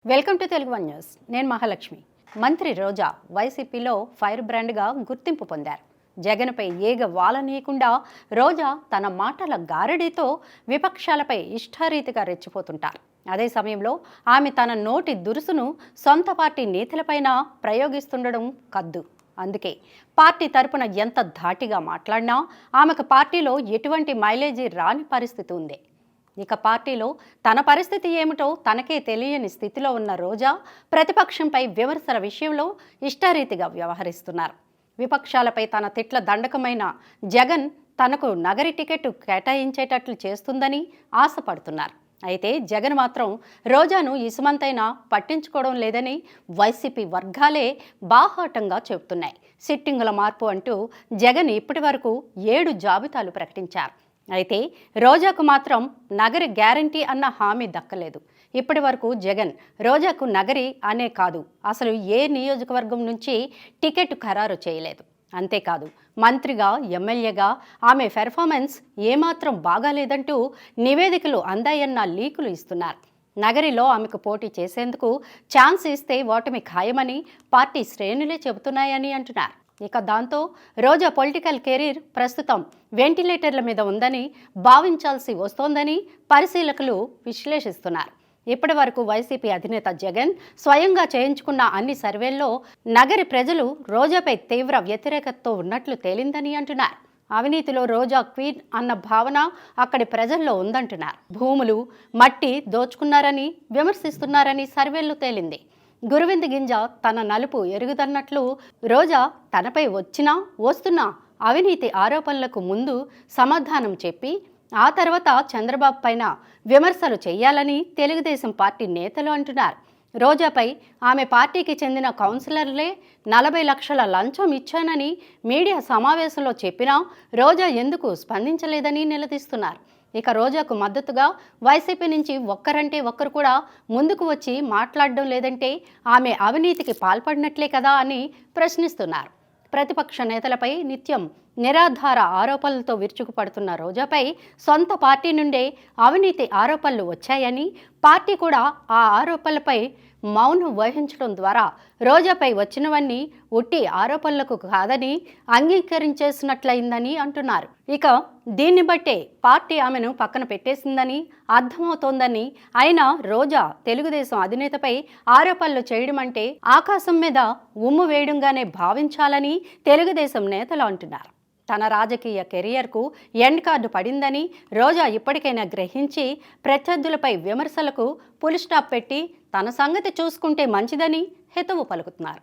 Welcome to Telugu one news. నేను మహాలక్ష్మి. మంత్రి రోజా వైసీపీలో ఫైర్ బ్రాండ్గా గుర్తింపు పొందారు. జగన్పై ఏగ వాలనీయకుండా రోజా తన మాటల గారడీతో విపక్షాలపై ఇష్టారీతిగా రెచ్చిపోతుంటారు. అదే సమయంలో ఆమె తన నోటి దురుసును సొంత పార్టీ నేతలపైన ప్రయోగిస్తుండడం కద్దు. అందుకే పార్టీ తరపున ఎంత ధాటిగా మాట్లాడినా ఆమెకు పార్టీలో ఎటువంటి మైలేజీ రాని పరిస్థితి ఉంది. ఇక పార్టీలో తన పరిస్థితి ఏమిటో తనకే తెలియని స్థితిలో ఉన్న రోజా ప్రతిపక్షంపై విమర్శల విషయంలో ఇష్టారీతిగా వ్యవహరిస్తున్నారు. విపక్షాలపై తన తిట్ల దండకమైన జగన్ తనకు నగరి టికెట్ కేటాయించేటట్లు చేస్తుందని ఆశపడుతున్నారు. అయితే జగన్ మాత్రం రోజాను ఇసుమంతైనా పట్టించుకోవడం లేదని వైసీపీ వర్గాలే బాహాటంగా చెబుతున్నాయి. సిట్టింగుల మార్పు అంటూ జగన్ ఇప్పటి వరకు 7 జాబితాలు ప్రకటించారు. అయితే రోజాకు మాత్రం నగరి గ్యారంటీ అన్న హామీ దక్కలేదు. ఇప్పటి వరకు జగన్ రోజాకు నగరి అనే కాదు, అసలు ఏ నియోజకవర్గం నుంచి టికెట్ ఖరారు చేయలేదు. అంతేకాదు, మంత్రిగా ఎమ్మెల్యేగా ఆమె పెర్ఫార్మెన్స్ ఏమాత్రం బాగాలేదంటూ నివేదికలు అందాయన్న లీకులు ఇస్తున్నారు. నగరిలో ఆమెకు పోటీ చేసేందుకు ఛాన్స్ ఇస్తే ఓటమి ఖాయమని పార్టీ శ్రేణులే చెబుతున్నాయని అంటున్నారు. ఇక దాంతో రోజా పొలిటికల్ కెరీర్ ప్రస్తుతం వెంటిలేటర్ల మీద ఉందని భావించాల్సి వస్తోందని పరిశీలకులు విశ్లేషిస్తున్నారు. ఇప్పటి వరకు వైసీపీ అధినేత జగన్ స్వయంగా చేయించుకున్న అన్ని సర్వేల్లో నగరి ప్రజలు రోజాపై తీవ్ర వ్యతిరేకతతో ఉన్నట్లు తేలిందని అంటున్నారు. అవినీతిలో రోజా క్వీన్ అన్న భావన అక్కడి ప్రజల్లో ఉందంటున్నారు. భూములు, మట్టి దోచుకున్నారని విమర్శిస్తున్నారని సర్వేల్లో తేలింది. గురువింద గింజ తన నలుపు ఎరుగుదన్నట్లు రోజా తనపై వస్తున్న అవినీతి ఆరోపణలకు ముందు సమాధానం చెప్పి ఆ తర్వాత చంద్రబాబు పైన విమర్శలు చేయాలని తెలుగుదేశం పార్టీ నేతలు అంటున్నారు. రోజాపై ఆమె పార్టీకి చెందిన కౌన్సిలర్లే 40 లక్షల లంచం ఇచ్చానని మీడియా సమావేశంలో చెప్పినా రోజా ఎందుకు స్పందించలేదని నిలదీస్తున్నారు. ఇక రోజాకు మద్దతుగా వైసీపీ నుంచి ఒక్కరంటే ఒక్కరు కూడా ముందుకు వచ్చి మాట్లాడడం లేదంటే ఆమె అవినీతికి పాల్పడినట్లే కదా అని ప్రశ్నిస్తున్నారు. ప్రతిపక్ష నేతలపై నిత్యం నిరాధార ఆరోపణలతో విరుచుకుపడుతున్న రోజాపై సొంత పార్టీ నుండే అవినీతి ఆరోపణలు వచ్చాయని, పార్టీ కూడా ఆ ఆరోపణలపై మౌనం వహించడం ద్వారా రోజాపై వచ్చినవన్నీ ఉట్టి ఆరోపణలకు కాదని అంగీకరించేసినట్లయిందని అంటున్నారు. ఇక దీన్ని బట్టే పార్టీ ఆమెను పక్కన పెట్టేసిందని అర్థమవుతోందని, అయినా రోజా తెలుగుదేశం అధినేతపై ఆరోపణలు చేయడం అంటే ఆకాశం మీద ఉమ్ము వేయడంగానే భావించాలని తెలుగుదేశం నేతలు అంటున్నారు. తన రాజకీయ కెరియర్కు ఎండ్ కార్డు పడిందని రోజా ఇప్పటికైనా గ్రహించి ప్రత్యర్థులపై విమర్శలకు ఫుల్ స్టాప్ పెట్టి తన సంగతి చూసుకుంటే మంచిదని హితవు పలుకుతున్నారు.